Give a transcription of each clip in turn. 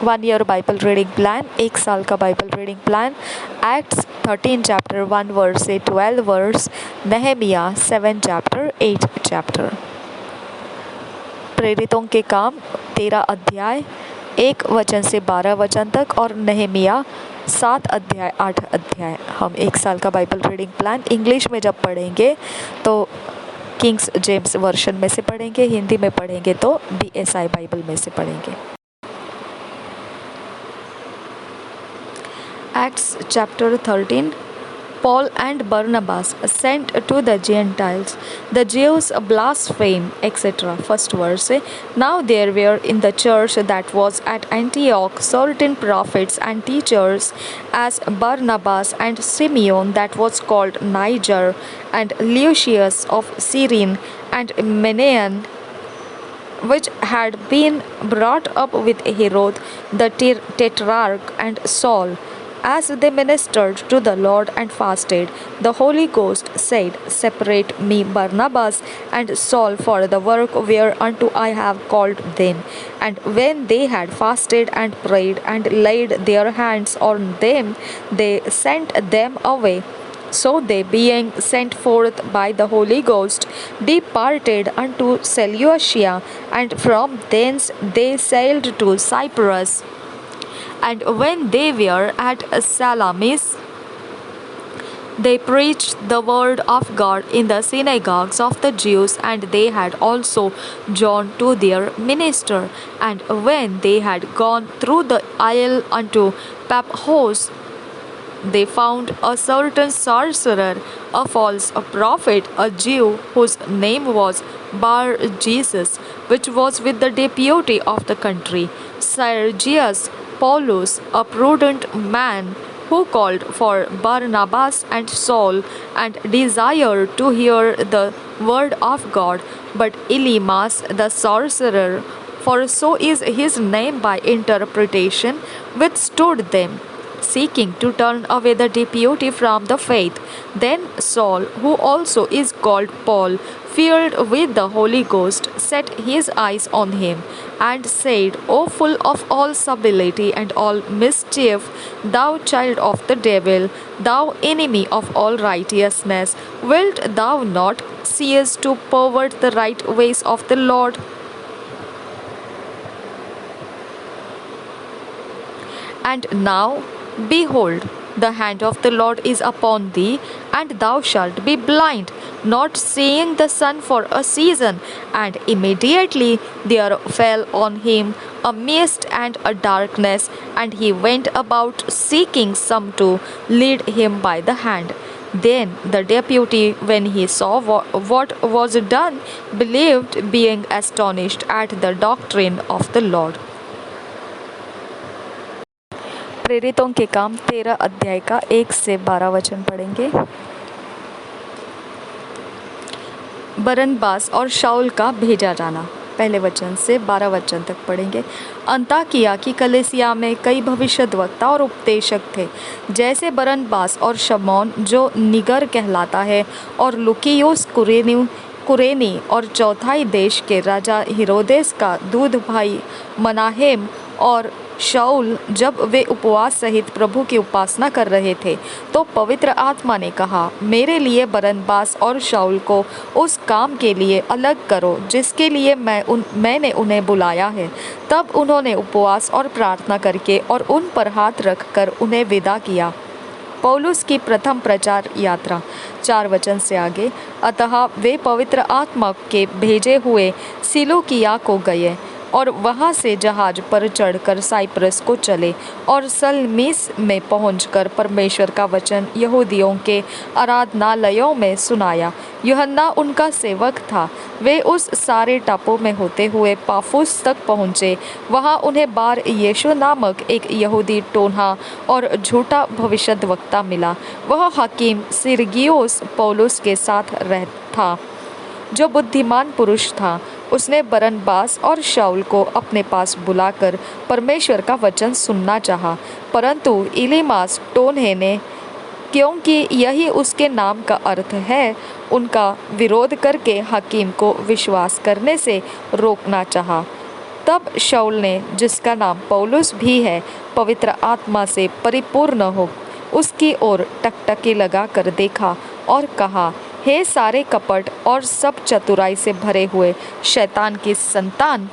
1 year Bible reading plan, 1 साल का Bible reading plan. Acts 13 chapter 1 verse से 12 verse, Nehemiah 7 chapter 8 chapter. प्रेरितों के काम 13 अध्याय 1 वचन से 12 वचन तक और नहमिया 7 अध्याय 8 अध्याय। हम 1 साल का बाइबल रीडिंग प्लान इंग्लिश में जब पढ़ेंगे तो किंग्स जेम्स वर्शन में से पढ़ेंगे, हिंदी में पढ़ेंगे तो BSI बाइबल में से पढ़ेंगे। Acts chapter 13. Paul and Barnabas sent to the Gentiles. The Jews blaspheme, etc. First verse. Now there were in the church that was at Antioch certain prophets and teachers, as Barnabas and Simeon that was called Niger, and Lucius of Cyrene, and Manaen, which had been brought up with Herod the tetrarch, and Saul. As they ministered to the Lord and fasted, the Holy Ghost said, Separate me Barnabas and Saul for the work whereunto I have called them. And when they had fasted and prayed and laid their hands on them, they sent them away. So they, being sent forth by the Holy Ghost, departed unto Seleucia, and from thence they sailed to Cyprus. And when they were at Salamis, they preached the word of God in the synagogues of the Jews, and they had also John to their minister. And when they had gone through the isle unto Paphos, they found a certain sorcerer, a false prophet, a Jew, whose name was Bar Jesus, which was with the deputy of the country, Sergius Paulus, a prudent man, who called for Barnabas and Saul, and desired to hear the word of God. But Elymas the sorcerer, for so is his name by interpretation, withstood them, seeking to turn away the deputy from the faith. Then Saul, who also is called Paul, filled with the Holy Ghost, set his eyes on him, and said, O full of all subtlety and all mischief, thou child of the devil, thou enemy of all righteousness, wilt thou not cease to pervert the right ways of the Lord? And now, behold, the hand of the Lord is upon thee, and thou shalt be blind, not seeing the sun for a season. And immediately there fell on him a mist and a darkness, and he went about seeking some to lead him by the hand. Then the deputy, when he saw what was done, believed, being astonished at the doctrine of the Lord. प्रेरितों के काम 13 अध्याय का 1 से 12 वचन पढ़ेंगे। बरनबास और शाऊल का भेजा जाना, पहले वचन से 12 वचन तक पढ़ेंगे। अंताकिया की कलीसिया में कई भविष्यद्वक्ता और उपदेशक थे, जैसे बरनबास और शमौन जो निगर कहलाता है, और लुकियुस कुरेनी, और चौथाई देश के राजा हिरोदेस का दूध भाई मनाहेम, और शाऊल जब वे उपवास सहित प्रभु की उपासना कर रहे थे, तो पवित्र आत्मा ने कहा, मेरे लिए बरनबास और शाऊल को उस काम के लिए अलग करो जिसके लिए मैंने उन्हें बुलाया है। तब उन्होंने उपवास और प्रार्थना करके और उन पर हाथ रखकर उन्हें विदा किया। पौलुस की प्रथम प्रचार यात्रा, 4 वचन से आगे। अतः वे पवित्र आत्मा के भेजे हुए सिलूकिया को गए, और वहाँ से जहाज पर चढ़कर साइप्रस को चले, और सलमीस में पहुंचकर परमेश्वर का वचन यहूदियों के आराधनालयों में सुनाया। यूहन्ना उनका सेवक था। वे उस सारे टापू में होते हुए पाफुस तक पहुँचे। वहाँ उन्हें बार यीशु नामक एक यहूदी टोन्हा और झूठा भविष्यद्वक्ता मिला। वह हकीम सिरगियुस पौलुस के साथ था, जो बुद्धिमान पुरुष था। उसने बरनबास और शाऊल को अपने पास बुलाकर परमेश्वर का वचन सुनना चाहा, परंतु इलीमास टोन्हे ने, क्योंकि यही उसके नाम का अर्थ है, उनका विरोध करके हकीम को विश्वास करने से रोकना चाहा। तब शाऊल ने, जिसका नाम पौलुस भी है, पवित्र आत्मा से परिपूर्ण हो उसकी ओर टकटकी लगा कर देखा और कहा, हे सारे कपट और सब चतुराई से भरे हुए शैतान की संतान,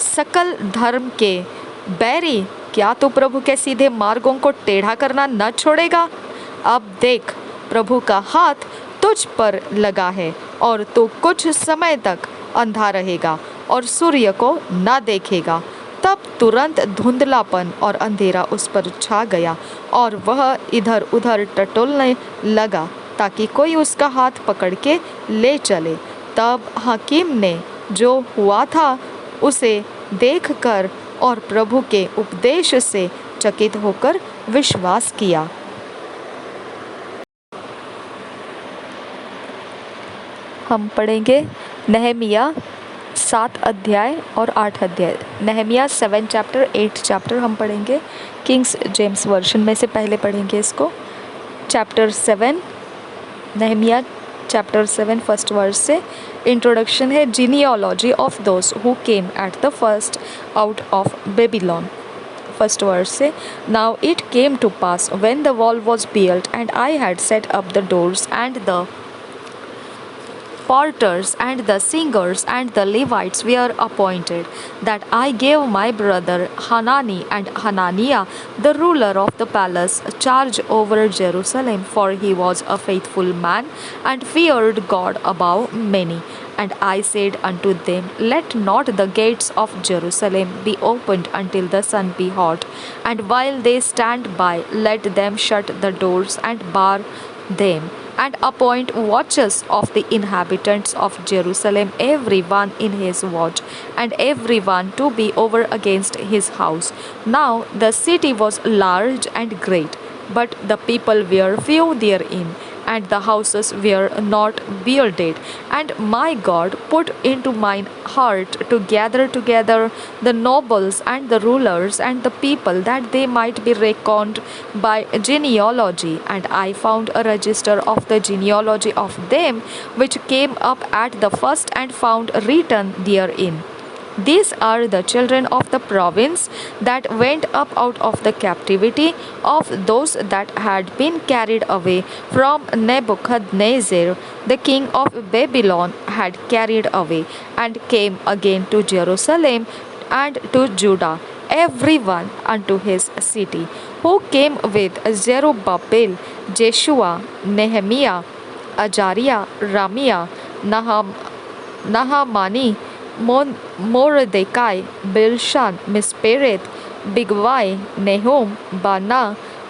सकल धर्म के बैरी, क्या तू प्रभु के सीधे मार्गों को टेढ़ा करना न छोड़ेगा? अब देख, प्रभु का हाथ तुझ पर लगा है और तू कुछ समय तक अंधा रहेगा और सूर्य को न देखेगा। तब तुरंत धुंधलापन और अंधेरा उस पर छा गया और वह इधर उधर टटोलने लगा ताकि कोई उसका हाथ पकड़ के ले चले। तब हकीम ने जो हुआ था उसे देखकर और प्रभु के उपदेश से चकित होकर विश्वास किया। हम पढ़ेंगे नहमिया 7 अध्याय और 8 अध्याय। नहमिया 7 चैप्टर 8 चैप्टर हम पढ़ेंगे। किंग्स जेम्स वर्जन में से पहले पढ़ेंगे इसको। Chapter 7, Nehemiah chapter 7 first verse से इंट्रोडक्शन है। Genealogy of those who came at the first out of Babylon. First verse से, now it came to pass when the wall was built and I had set up the doors and the porters and the singers and the Levites were appointed, that I gave my brother Hanani and Hananiah, the ruler of the palace, charge over Jerusalem, for he was a faithful man and feared God above many. And I said unto them, let not the gates of Jerusalem be opened until the sun be hot, and while they stand by, let them shut the doors and bar them, and appoint watches of the inhabitants of Jerusalem, every one in his watch, and every one to be over against his house. Now the city was large and great, but the people were few therein, and the houses were not builded. And my God put into mine heart to gather together the nobles and the rulers and the people, that they might be reckoned by genealogy. And I found a register of the genealogy of them which came up at the first, and found written therein, these are the children of the province that went up out of the captivity of those that had been carried away from Nebuchadnezzar, the king of Babylon, had carried away, and came again to Jerusalem and to Judah, every one unto his city, who came with Zerubbabel, Jeshua, Nehemiah, Ajariah, Ramiah, Nahamani, Mordecai, Bilshan, Mispereth, Bigvai, Nahum, Bana.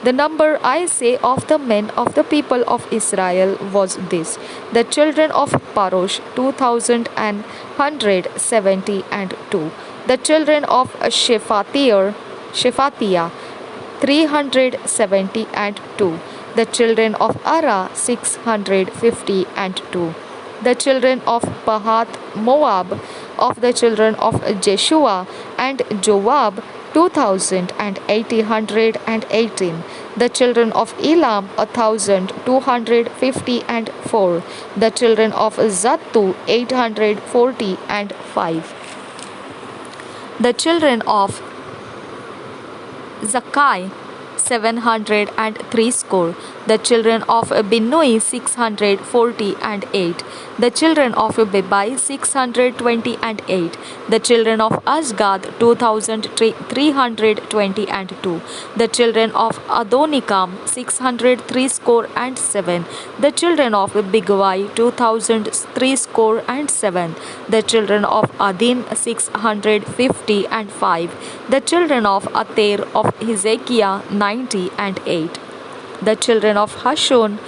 The number, I say, of the men of the people of Israel was this: the children of Parosh 2,172, the children of Shephatiah 372, the children of Ara 652, the children of Pahath Moab, of the children of Jeshua and Joab 2,818, the children of Elam 1,254, the children of Zattu 845, the children of Zakai 703 score, the children of Binnui 648, the children of Bebai 628, the children of Azgad 2,322, the children of Adonikam 603 score and 7, the children of Bigvai 2,003 score and 7, the children of Adin 650 and 5, the children of Ater of Hezekiah 90 and 8, the children of Hashum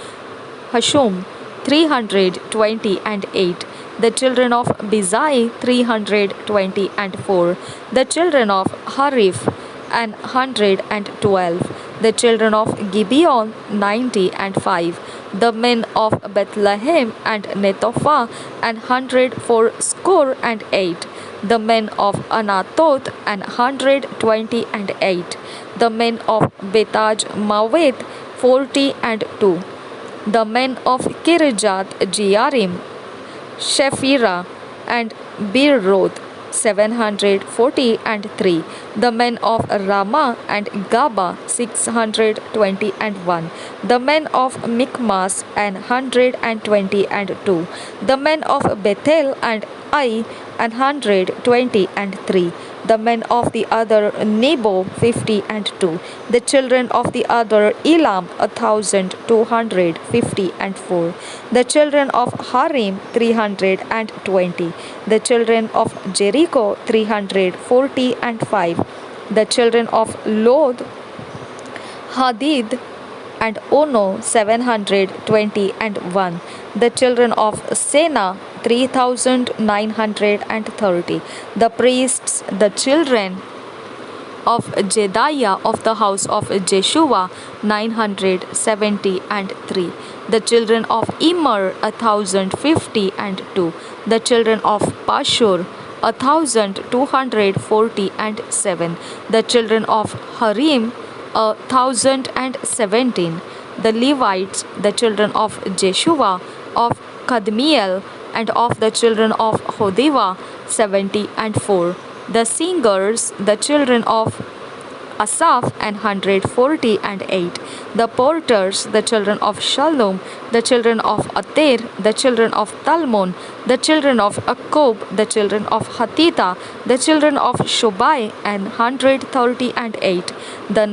320 and 8, the children of Bizai 320 and 4, the children of Hariph 112, the children of Gibeon 90 and 5, the men of Bethlehem and Netophah 104 score and 8, the men of Anatoth 120 and 8, the men of Betaj Maweth 40 and 2, the men of Kirjath Jearim, Shephirah and Beeroth 740 and 3. The men of Ramah and Gaba 620 and 1. The men of Michmas an 120 and 2. The men of Bethel and Ai an 120 and 3. The men of the other Nebo 50 and 2. The children of the other Elam 1250 and 4. The children of Harim 320. The children of Jericho 340 and 5. The children of Lod, Hadid and Ono 720 and 1. The children of Sena 3930. The priests, the children of Jedaiah of the house of Jeshua 970 and 3. The children of Immer 1050 and 2. The children of Pashur 1240 and 7. The children of Harim 1017. The Levites, the children of Jeshua, of Kadmiel, and of the children of Hodiva 70 and 4. The singers, the children of Asaph and 140 and 8. The porters, the children of Shalom, the children of Ater, the children of Talmon, the children of Akkob, the children of Hatita, the children of Shobai and 130 and 8. The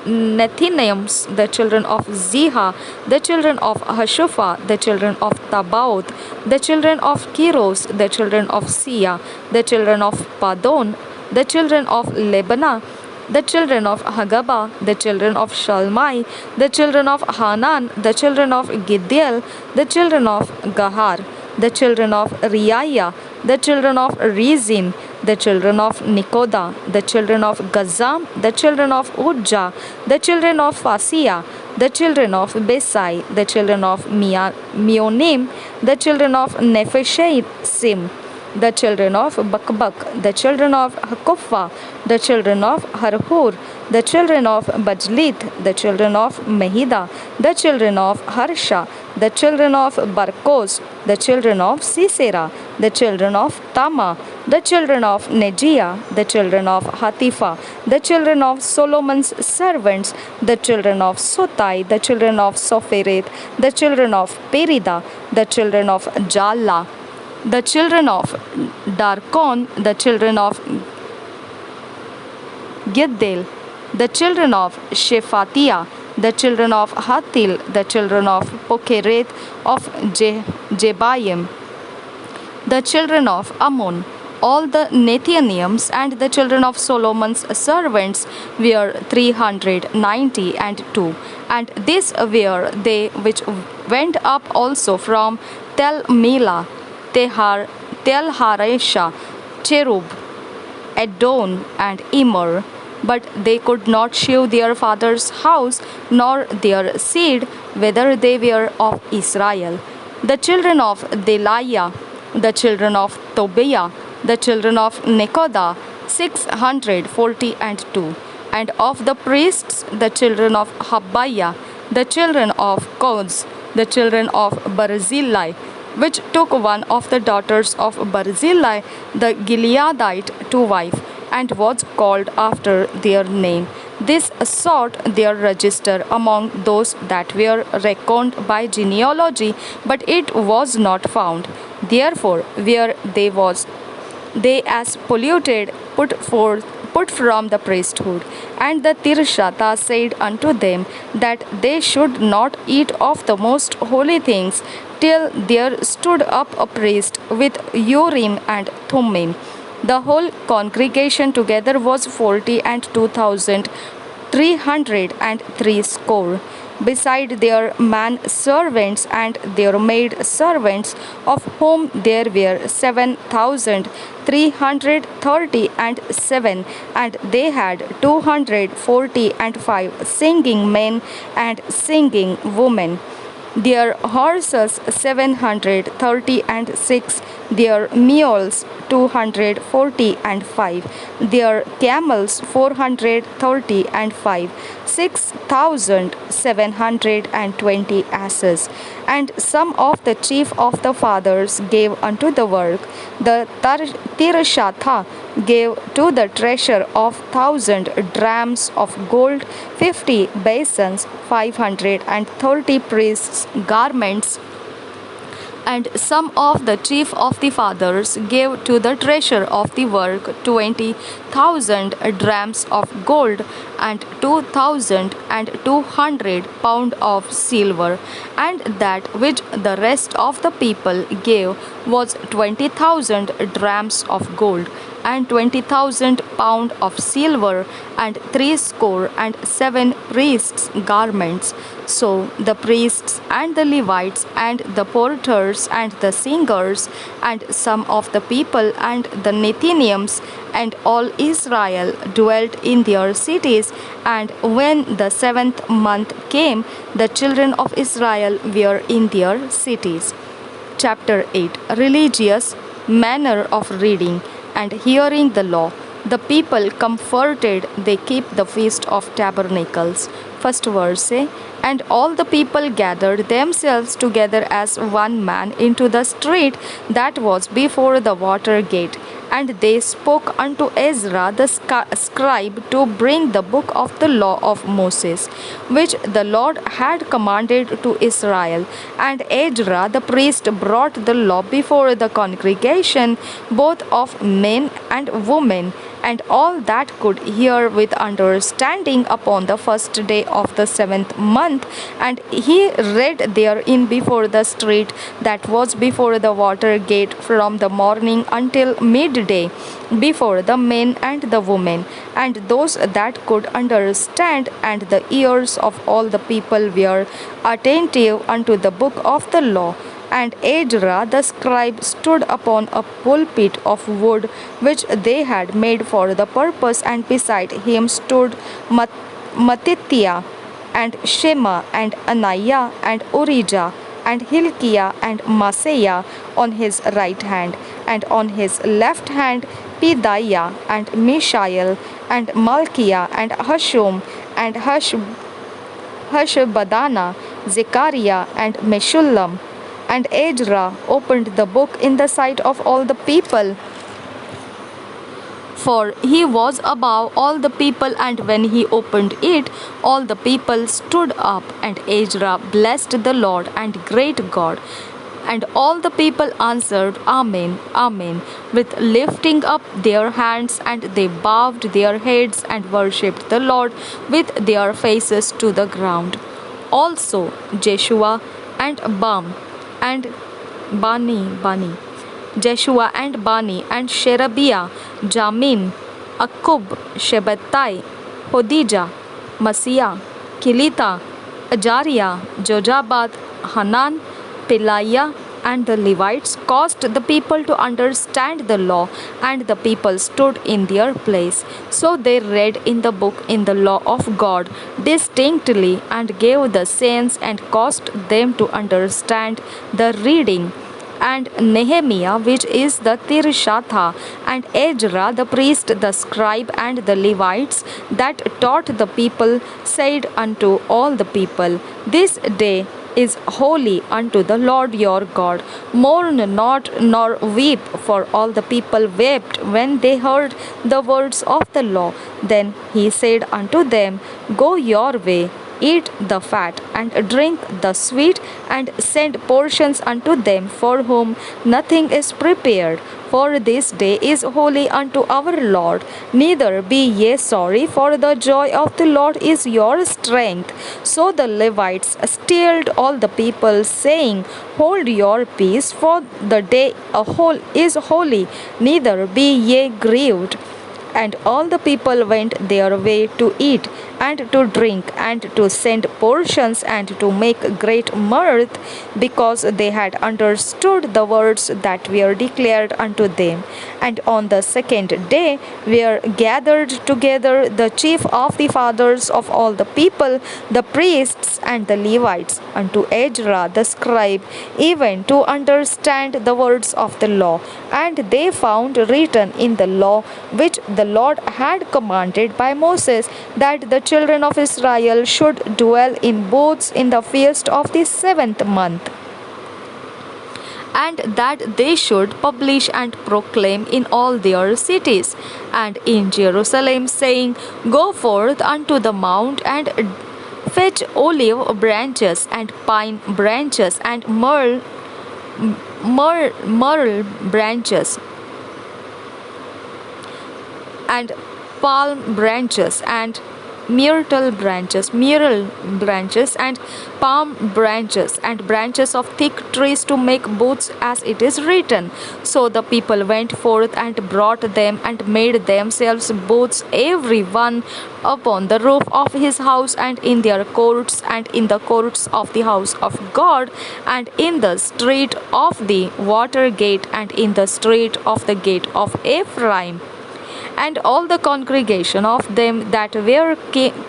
Nethinims, the children of Ziha, the children of Hashupha, the children of Tabaoth, the children of Kiros, the children of Sia, the children of Padon, the children of Lebanah, the children of Hagaba, the children of Shalmai, the children of Hanan, the children of Gidiel, the children of Gahar, the children of Riaiah, the children of Rezin, the children of Nikoda, the children of Gazam, the children of Ujja, the children of Fasia, the children of Besai, the children of Mionim, the children of Nepheshim, the children of Bakbak, the children of Hakupha, the children of Harhur, the children of Bajlith, the children of Mehida, the children of Harsha, the children of Barkos, the children of Sisera, the children of Tama, the children of Nejiah, the children of Hatifa, the children of Solomon's servants, the children of Sotai, the children of Sophereth, the children of Perida, the children of Jala, the children of Darkon, the children of Giddel, the children of Shephatiah, the children of Hatil, the children of Pokereth of Jebaim, the children of Ammon. All the Nethinims and the children of Solomon's servants were 390 and 2. And these were they which went up also from Tel Mela, Tel Haresha, Cherub, Edon, and Immer. But they could not shew their father's house, nor their seed, whether they were of Israel. The children of Deliah, the children of Tobiah, the children of Nekoda, 640 and 2. And of the priests, the children of Habbiah, the children of Koz, the children of Barzillai, which took one of the daughters of Barzillai, the Gileadite, to wife, and was called after their name. This sought their register among those that were reckoned by genealogy, but it was not found. Therefore, where they as polluted put from the priesthood. And the Tirshata said unto them that they should not eat of the most holy things till there stood up a priest with Urim and Thummim. The whole congregation together was 40,203 beside their man servants and their maid servants, of whom there were 7,337, and they had 245 singing men and singing women. Their horses 736, their mules 240 and 5, their camels 430 and 5, 6,720 asses. And some of the chief of the fathers gave unto the work. The Tirshatha gave to the treasure of 1,000 drams of gold, 50 basins, 530 priests' garments. And some of the chief of the fathers gave to the treasure of the work 20,000 drams of gold and 2,200 pound of silver. And that which the rest of the people gave was 20,000 drams of gold and 20,000 pound of silver and 67 priests' garments. So the priests and the Levites and the porters and the singers and some of the people and the Nethinims and all Israel dwelt in their cities. And when the 7th month came, the children of Israel were in their cities. Chapter 8. Religious manner of reading and hearing the law. The people comforted, they keep the feast of tabernacles. First verse, and all the people gathered themselves together as one man into the street that was before the water gate. And they spoke unto Ezra the scribe to bring the book of the law of Moses, which the Lord had commanded to Israel. And Ezra the priest brought the law before the congregation, both of men and women, and all that could hear with understanding upon the first day of the 7th month. And he read therein before the street that was before the water gate from the morning until midday, before the men and the women, and those that could understand. And the ears of all the people were attentive unto the book of the law. And Ezra the scribe stood upon a pulpit of wood which they had made for the purpose, and beside him stood Mattithiah and Shema and Anaiah and Urijah and Hilkiah and Maaseiah on his right hand, and on his left hand Pedaiah and Mishael and Malchiah and Hashum and Hashbadana, Zechariah and Meshullam. And Ezra opened the book in the sight of all the people, for he was above all the people. And when he opened it, all the people stood up. And Ezra blessed the Lord and great God. And all the people answered, Amen, Amen, with lifting up their hands. And they bowed their heads and worshipped the Lord with their faces to the ground. Also Jeshua and and Bani, Jeshua and Bani and Sherebiah, Jamin, Akub, Shabbatai, Hodijah, Masiah, Kilita, Ajariah, Jojabad, Hanan, Peliah, and the Levites caused the people to understand the law, and the people stood in their place. So they read in the book in the law of God distinctly, and gave the saints and caused them to understand the reading. And Nehemiah, which is the Tirshatha, and Ezra the priest, the scribe, and the Levites that taught the people, said unto all the people, This day is holy unto the Lord your God. Mourn not nor weep. For all the people wept when they heard the words of the law. Then he said unto them, Go your way, eat the fat, and drink the sweet, and send portions unto them for whom nothing is prepared. For this day is holy unto our Lord. Neither be ye sorry, for the joy of the Lord is your strength. So the Levites stilled all the people, saying, Hold your peace, for the day is holy, neither be ye grieved. And all the people went their way to eat and to drink, and to send portions, and to make great mirth, because they had understood the words that were declared unto them. And on the second day were gathered together the chief of the fathers of all the people, the priests and the Levites, unto Ezra the scribe, even to understand the words of the law. And they found written in the law which the Lord had commanded by Moses, that the children of Israel should dwell in booths in the feast of the 7th month, and that they should publish and proclaim in all their cities and in Jerusalem, saying, Go forth unto the mount, and fetch olive branches and pine branches and myrtle branches and palm branches and myrtle branches and palm branches and branches of thick trees, to make booths, as it is written. So the people went forth and brought them, and made themselves booths, every one upon the roof of his house, and in their courts, and in the courts of the house of God, and in the street of the water gate, and in the street of the gate of Ephraim. And all the congregation of them that were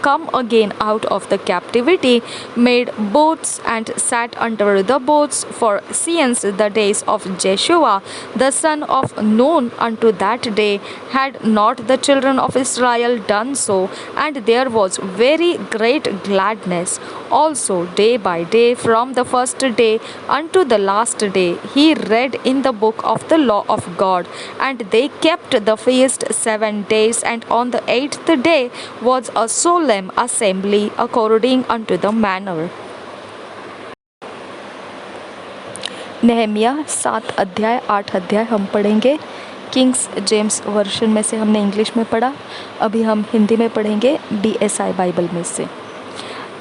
come again out of the captivity made booths, and sat under the booths, for since the days of Jeshua the son of Nun unto that day had not the children of Israel done so, and there was very great gladness. Also day by day, from the first day unto the last day, he read in the book of the law of God. And they kept the feast 7 days, and on the 8th day was a solemn assembly according unto the manner. Nehemiah 7 अध्याय 8 अध्याय हम पढ़ेंगे। Kings James version में से हमने English में पढ़ा, अभी हम हिंदी में पढ़ेंगे BSI बाइबल में से।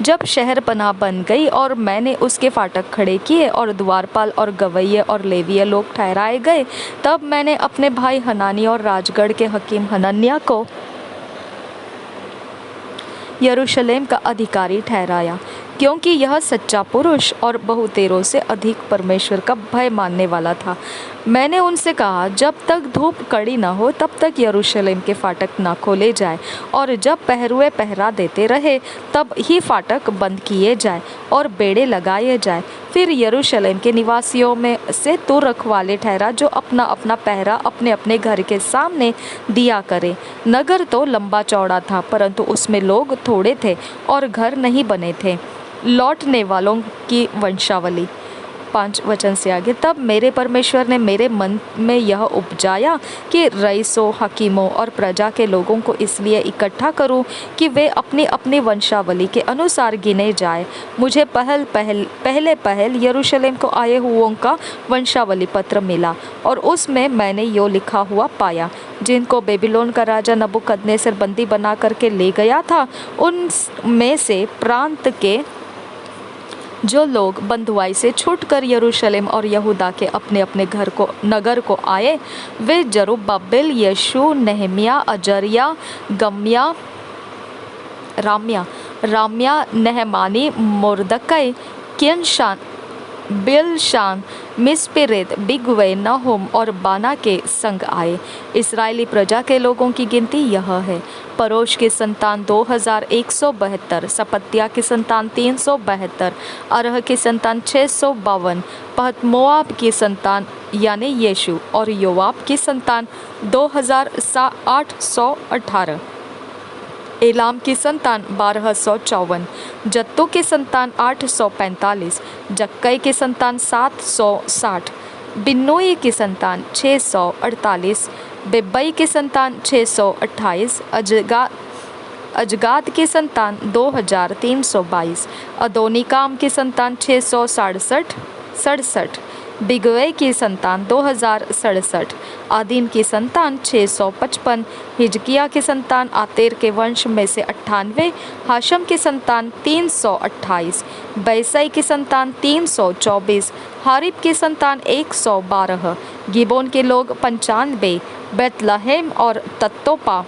जब शहर पनाह बन गई और मैंने उसके फाटक खड़े किए और द्वारपाल और गवैये और लेवीय लोग ठहराए गए, तब मैंने अपने भाई हनानी और राजगढ़ के हकीम हनन्याह को यरूशलेम का अधिकारी ठहराया, क्योंकि यह सच्चा पुरुष और बहुतेरों से अधिक परमेश्वर का भय मानने वाला था। मैंने उनसे कहा, जब तक धूप कड़ी न हो तब तक यरूशलेम के फाटक न खोले जाए, और जब पहरुए पहरा देते रहे तब ही फाटक बंद किए जाए और बेड़े लगाए जाए। फिर यरूशलेम के निवासियों में से तू रखवाले ठहरा, जो अपना अपना पहरा अपने अपने घर के सामने दिया करे। नगर तो लंबा चौड़ा था, परंतु उसमें लोग थोड़े थे और घर नहीं बने थे। लौटने वालों की वंशावली 5 वचन से आगे। तब मेरे परमेश्वर ने मेरे मन में यह उपजाया कि रईसों, हकीमों और प्रजा के लोगों को इसलिए इकट्ठा करूं कि वे अपनी अपनी वंशावली के अनुसार गिने जाए। मुझे पहले यरूशलेम को आए हुओं का वंशावली पत्र मिला, और उसमें मैंने यो लिखा हुआ पाया, जिनको बेबीलोन का राजा नबूकदनेस्सर बंदी बना करके ले गया था। उनमें से प्रांत के जो लोग बंधुआई से छूटकर यरूशलेम और यहूदा के अपने अपने नगर को आए, वे जरुब्बाबिल, यशू, नेहमिया, अजरिया, गम्या, राम्या, नेहमानी, मुर्दकै, किनशान, बिलशान, मिस्पिरित, बिगवै, नहुम और बाना के संग आए। इस्राएली प्रजा के लोगों की गिनती यह है: परोश की संतान 2172, सपत्या की संतान 372, अरह की संतान 652, पहतमोआब की संतान यानी यीशु और योआब की संतान 2818, एलाम की संतान 1254, जत्तू की संतान 845, जक्कै की संतान 760, बिन्नोई की संतान 648, बेबई की संतान 628, अजगाद की संतान 2322, अदोनिकाम की संतान 667, बिगवै की संतान 2067, आदीन की संतान 655, हिजकिया की संतान आतेर के वंश में से 98, हाशम की संतान 328, बैसई की संतान 324, हारिब की संतान 112, गिबोन के लोग 95, बेतलहम और तत्तोपा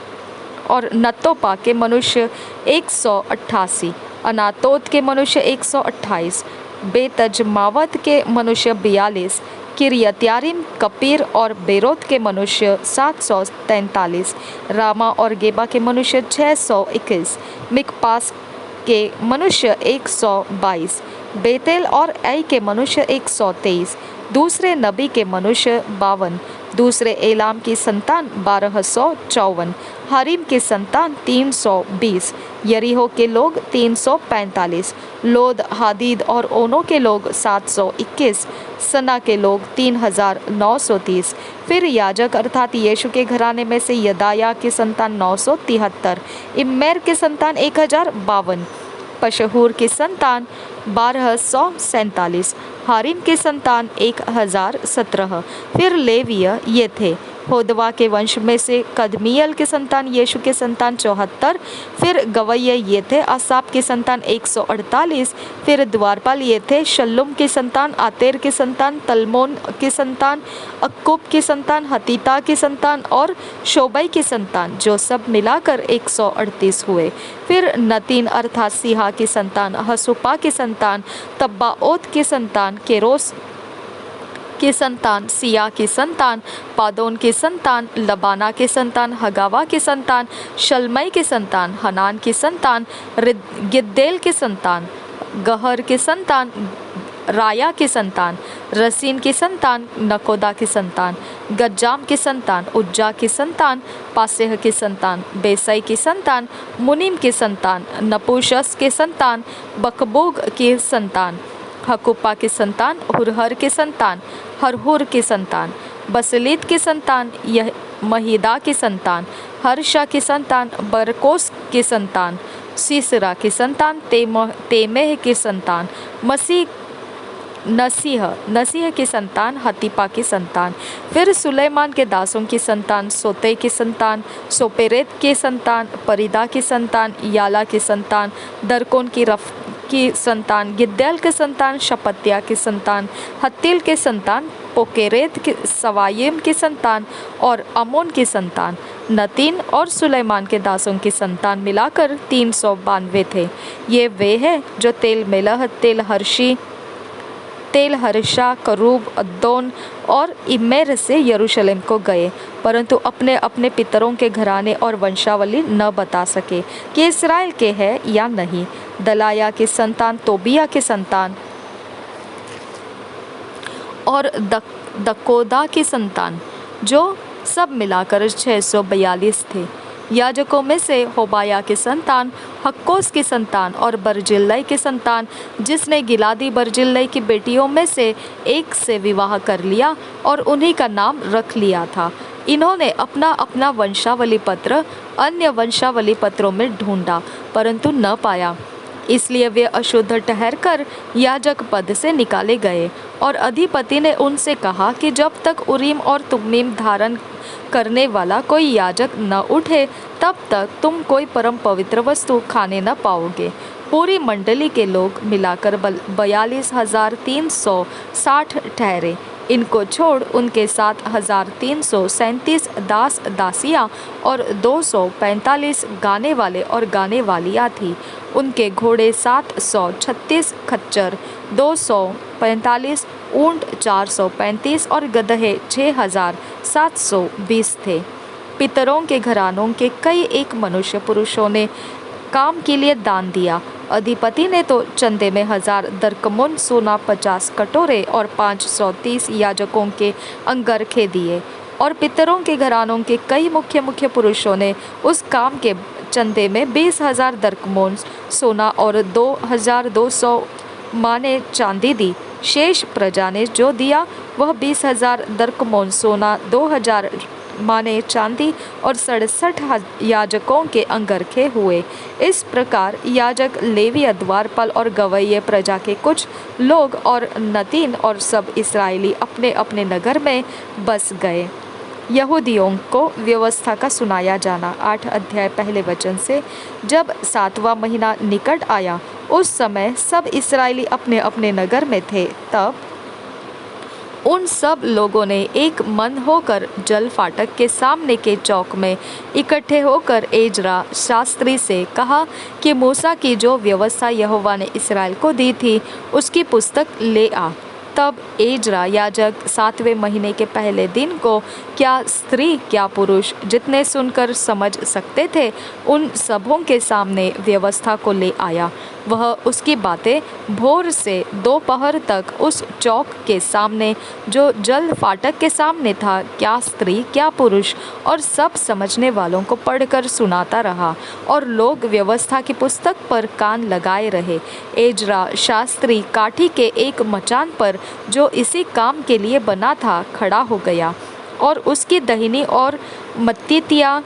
और नतोपा के मनुष्य 188, अनातोत के मनुष्य 128, बेतजमावत के मनुष्य 42, किरियत्यारीम, कपीर और बेरोत के मनुष्य 743, रामा और गेबा के मनुष्य 621, मिकपास के मनुष्य 122, बेतेल और ऐ के मनुष्य 123, दूसरे नबी के मनुष्य 52, दूसरे एलाम की संतान 1254, हरीम की संतान 320, यरीहो के लोग 345, लोद, हादीद और ओनो के लोग 721, सना के लोग 3930। फिर याजक अर्थात यीशु के घराने में से यदाया की संतान 973, इम्मेर की संतान 1052, पशहूर की संतान 1247, हारिम की संतान 1017। फिर लेविय ये थे, होदवा के वंश में से कदमियल की संतान यीशु के संतान 74, फिर गवैये ये थे, आसाप की संतान 148, फिर द्वारपाल ये थे, शल्लुम की संतान, आतेर की संतान, तलमोन की संतान, अक्कुब की संतान, हतीता की संतान और शोबै की संतान, जो सब मिलाकर 138 हुए। फिर नतीन अर्थात सिहा की संतान, हसुपा की संतान, तब्बाओत की संतान, केरोस की संतान, सिया की संतान, पादोन की संतान, लबाना की संतान, हगावा की संतान, शलमई की संतान, हनान की संतान, गिद्देल की संतान, गहर की संतान, राया की संतान, रसीन की संतान, नकोदा की संतान, गज्जाम की संतान, उज्जा की संतान, पासेह की संतान, बेसई की संतान, मुनीम की संतान, नपुशस की संतान, बकबूग की संतान, हकुपा की संतान, हुरहर की संतान, हरहुर की संतान, बसलीत की संतान, यह महिदा की संतान, हर्षा की संतान, बरकोस की संतान, सीसरा की संतान, तेमेह की संतान, नसीह की संतान, हतीपा की संतान। फिर सुलेमान के दासों की संतान, सोते की संतान, सोपेरेत की संतान, परिदा की संतान, याला की संतान, दरकोन की संतान, गिद्देल के संतान, शपत्या की संतान, हत्तिल के संतान, पोकेरेत की, सवायिम की संतान और अमोन की संतान। नतीन और सुलेमान के दासों की संतान मिलाकर 392 थे। ये वे हैं जो तेल मेलह, तेल हर्षा, करूब, अद्दोन और इम्मेर से यरूशलेम को गए, परंतु अपने अपने पितरों के घराने और वंशावली न बता सके कि इस्राएल के हैं या नहीं। दलाया की संतान, तोबिया की संतान और दकोदा की संतान, जो सब मिलाकर 642 थे। याजकों में से होबाया की संतान, हक्कोस की संतान और बर्जिल्लै की संतान, जिसने गिलादी बर्जिल्लै की बेटियों में से एक से विवाह कर लिया और उन्हीं का नाम रख लिया था। इन्होंने अपना अपना वंशावली पत्र अन्य वंशावली पत्रों में ढूंढा, परंतु न पाया। इसलिए वे अशुद्ध ठहरकर याजक पद से निकाले गए। और अधिपति ने उनसे कहा कि जब तक उरीम और तुम्मीम धारण करने वाला कोई याजक न उठे, तब तक तुम कोई परम पवित्र वस्तु खाने न पाओगे। पूरी मंडली के लोग मिलाकर 42,360 ठहरे। इनको छोड़ उनके 7,337 दास दासियाँ और 245 गाने वाले और गाने वालियाँ थीं। उनके घोड़े 736 खच्चर, 245 ऊंट, 435 और गदहे 6,720 थे। पितरों के घरानों के कई एक मनुष्य पुरुषों ने काम के लिए दान दिया। अधिपति ने तो चंदे में 1000 दरकमुन सोना, 50 कटोरे और 530 याजकों के अंगरखे दिए। और पितरों के घरानों के कई मुख्य मुख्य पुरुषों ने उस काम के चंदे में 20,000 दरकमुन सोना और 2,200 माने चांदी दी। शेष प्रजा ने जो दिया वह 20,000 दरकमुन सोना, 2,000 माने चांदी और 67 याजकों के अंगरखे हुए। इस प्रकार याजक, लेवी, द्वारपाल और गवैये, प्रजा के कुछ लोग और नतीन और सब इस्राएली अपने अपने नगर में बस गए। यहूदियों को व्यवस्था का सुनाया जाना। 8 अध्याय पहले वचन से। जब 7वां महीना निकट आया, उस समय सब इस्राएली अपने अपने नगर में थे। तब उन सब लोगों ने एक मन होकर जल फाटक के सामने के चौक में इकट्ठे होकर एजरा शास्त्री से कहा कि मूसा की जो व्यवस्था यहोवा ने इस्राएल को दी थी उसकी पुस्तक ले आ। तब एजरा याजक 7वें महीने के पहले दिन को क्या स्त्री क्या पुरुष जितने सुनकर समझ सकते थे उन सबों के सामने व्यवस्था को ले आया। वह उसकी बातें भोर से दोपहर तक उस चौक के सामने जो जल फाटक के सामने था क्या स्त्री क्या पुरुष और सब समझने वालों को पढ़कर सुनाता रहा और लोग व्यवस्था की पुस्तक पर कान लगाए रहे। एजरा शास्त्री काठी के एक मचान पर जो इसी काम के लिए बना था खड़ा हो गया और उसकी दहिनी और मत्तित्याह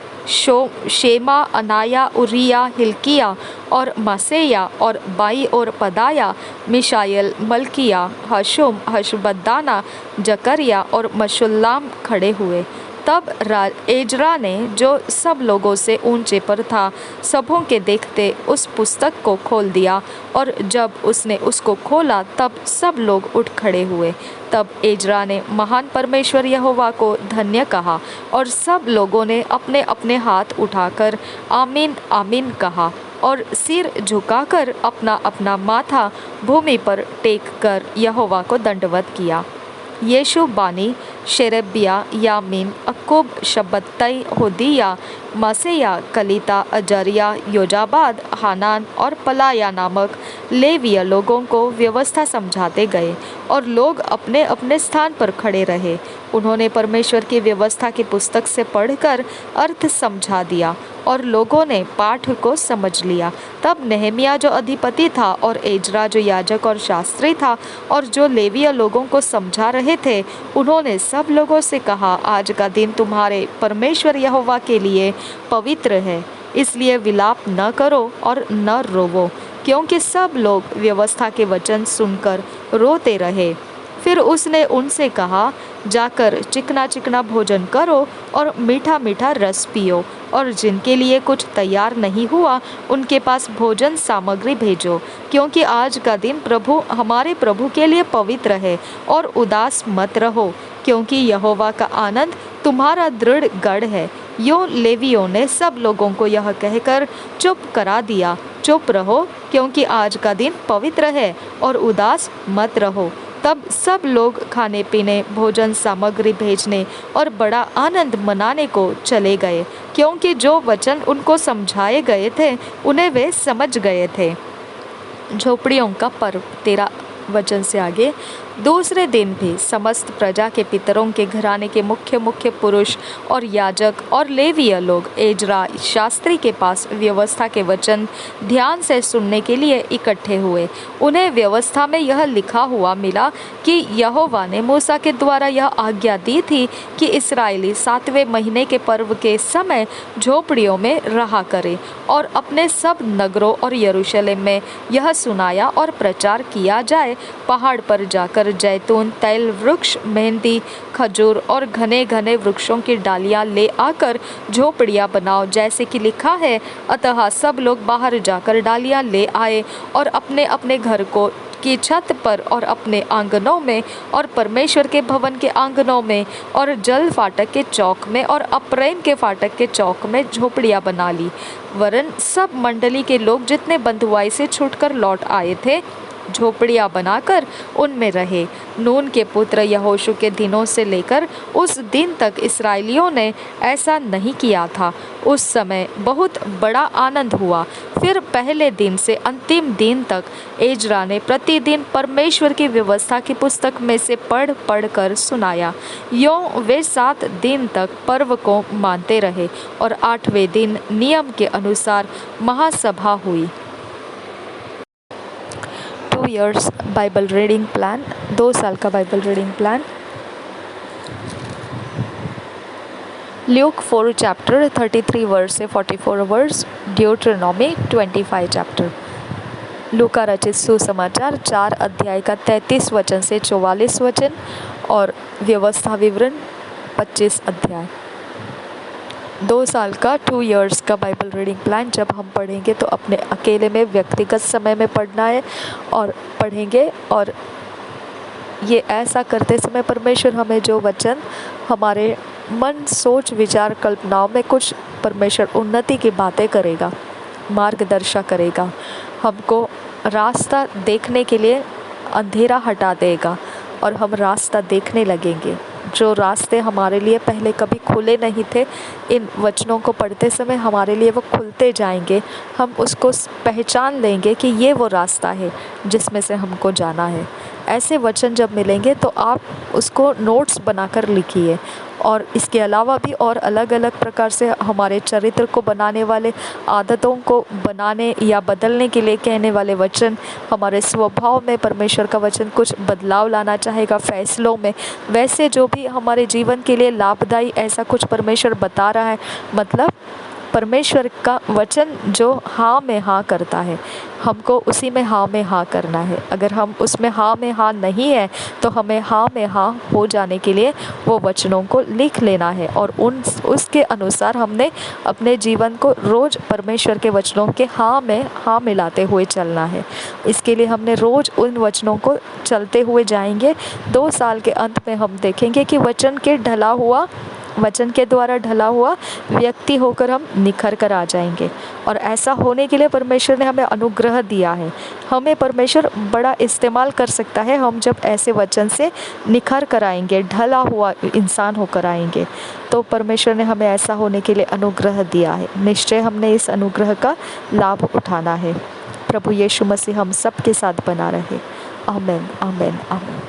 शेमा अनाया उरिया हिल्किया और मसेया और बाई और पदाया मिशायल मलकिया हशुम हशबद्दाना जकरिया और मशुल्लाम खड़े हुए। तब एजरा ने जो सब लोगों से ऊंचे पर था सबों के देखते उस पुस्तक को खोल दिया और जब उसने उसको खोला तब सब लोग उठ खड़े हुए। तब एजरा ने महान परमेश्वर यहोवा को धन्य कहा और सब लोगों ने अपने अपने हाथ उठाकर आमीन आमीन कहा और सिर झुकाकर अपना अपना माथा भूमि पर टेक कर यहोवा को दंडवत किया। यीशु बानी शेरेबिया यामीन अक्कुब शब्बतई होदिया मसेया कलीता अजरिया योजाबाद हानान और पलाया नामक लेविया लोगों को व्यवस्था समझाते गए और लोग अपने अपने स्थान पर खड़े रहे। उन्होंने परमेश्वर की व्यवस्था की पुस्तक से पढ़कर अर्थ समझा दिया और लोगों ने पाठ को समझ लिया। तब नेहमिया जो अधिपति था और एजरा जो याजक और शास्त्री था और जो लेविया लोगों को समझा रहे थे उन्होंने सब लोगों से कहा, आज का दिन तुम्हारे परमेश्वर यहोवा के लिए पवित्र है, इसलिए विलाप न करो और न रोवो, क्योंकि सब लोग व्यवस्था के वचन सुनकर रोते रहे। फिर उसने उनसे कहा, जाकर चिकना चिकना भोजन करो और मीठा मीठा रस पियो और जिनके लिए कुछ तैयार नहीं हुआ उनके पास भोजन सामग्री भेजो, क्योंकि आज का दिन प्रभु हमारे प्रभु के लिए पवित्र है। और उदास मत रहो, क्योंकि यहोवा का आनंद तुम्हारा दृढ़ गढ़ है। यूं लेवियों ने सब लोगों को यह कहकर चुप करा दिया, चुप रहो, क्योंकि आज का दिन पवित्र है और उदास मत रहो। तब सब लोग खाने पीने भोजन सामग्री भेजने और बड़ा आनंद मनाने को चले गए, क्योंकि जो वचन उनको समझाए गए थे उन्हें वे समझ गए थे। झोपड़ियों का पर्व 13 वचन से आगे। दूसरे दिन भी समस्त प्रजा के पितरों के घराने के मुख्य मुख्य पुरुष और याजक और लेवीय लोग एजरा शास्त्री के पास व्यवस्था के वचन ध्यान से सुनने के लिए इकट्ठे हुए। उन्हें व्यवस्था में यह लिखा हुआ मिला कि यहोवा ने मूसा के द्वारा यह आज्ञा दी थी कि इस्राएली 7वें महीने के पर्व के समय झोपड़ियों में रहा करे और अपने सब नगरों और यरूशलेम में यह सुनाया और प्रचार किया जाए, पहाड़ पर जाकर जैतून, तैल वृक्ष, मेहंदी, खजूर और घने घने वृक्षों की डालियां ले आकर झोपड़ियां बनाओ, जैसे कि लिखा है। अतः सब लोग बाहर जाकर डालियां ले आए और अपने अपने घर को की छत पर और अपने आंगनों में और परमेश्वर के भवन के आंगनों में और जल फाटक के चौक में और अप्रैम के फाटक के चौक में झोपड़ियां बना ली। वरन सब मंडली के लोग जितने बंधुआई से छूटकर लौट आए थे झोपड़ियां बनाकर उनमें रहे। नून के पुत्र यहोशू के दिनों से लेकर उस दिन तक इस्राएलियों ने ऐसा नहीं किया था। उस समय बहुत बड़ा आनंद हुआ। फिर पहले दिन से अंतिम दिन तक एजरा ने प्रतिदिन परमेश्वर की व्यवस्था की पुस्तक में से पढ़ पढ़ कर सुनाया। यों वे 7 दिन तक पर्व को मानते रहे और 8वें दिन नियम के अनुसार महासभा हुई। 2 years बाइबल रीडिंग प्लान, 2 साल का Bible reading plan. Luke 4 chapter 33 verse से 44 वर्स, ड्यूटरनॉमी 25 चैप्टर। लूका रचित सुसमाचार 4 अध्याय का 33 वचन से 44 वचन और व्यवस्था विवरण 25 अध्याय। 2 साल का 2 years का बाइबल रीडिंग प्लान। जब हम पढ़ेंगे तो अपने अकेले में व्यक्तिगत समय में पढ़ना है और पढ़ेंगे और ये ऐसा करते समय परमेश्वर हमें जो वचन हमारे मन, सोच, विचार, कल्पनाओं में कुछ परमेश्वर उन्नति की बातें करेगा, मार्गदर्शन करेगा, हमको रास्ता देखने के लिए अंधेरा हटा देगा और हम रास्ता देखने लगेंगे। जो रास्ते हमारे लिए पहले कभी खुले नहीं थे, इन वचनों को पढ़ते समय हमारे लिए वो खुलते जाएंगे। हम उसको पहचान लेंगे कि ये वो रास्ता है जिसमें से हमको जाना है। ऐसे वचन जब मिलेंगे तो आप उसको नोट्स बनाकर लिखिए। और इसके अलावा भी और अलग अलग प्रकार से हमारे चरित्र को बनाने वाले, आदतों को बनाने या बदलने के लिए कहने वाले वचन, हमारे स्वभाव में परमेश्वर का वचन कुछ बदलाव लाना चाहेगा, फैसलों में, वैसे जो भी हमारे जीवन के लिए लाभदायी ऐसा कुछ परमेश्वर बता रहा है। मतलब परमेश्वर का वचन जो हाँ में हाँ करता है, हमको उसी में हाँ में हाँ करना है। अगर हम उसमें हाँ में हाँ नहीं है तो हमें हाँ में हाँ हो जाने के लिए वो वचनों को लिख लेना है और उसके अनुसार हमने अपने जीवन को रोज़ परमेश्वर के वचनों के हाँ में हाँ मिलाते हुए चलना है। इसके लिए हमने रोज़ उन वचनों को चलते हुए जाएंगे। 2 साल के अंत में हम देखेंगे कि वचन के द्वारा ढला हुआ व्यक्ति होकर हम निखर कर आ जाएंगे। और ऐसा होने के लिए परमेश्वर ने हमें अनुग्रह दिया है। हमें परमेश्वर बड़ा इस्तेमाल कर सकता है हम जब ऐसे वचन से निखर कर आएंगे, ढला हुआ इंसान होकर आएंगे। तो परमेश्वर ने हमें ऐसा होने के लिए अनुग्रह दिया है। निश्चय हमने इस अनुग्रह का लाभ उठाना है। प्रभु यीशु मसीह हम सब के साथ बना रहे। आमीन, आमीन, आमीन।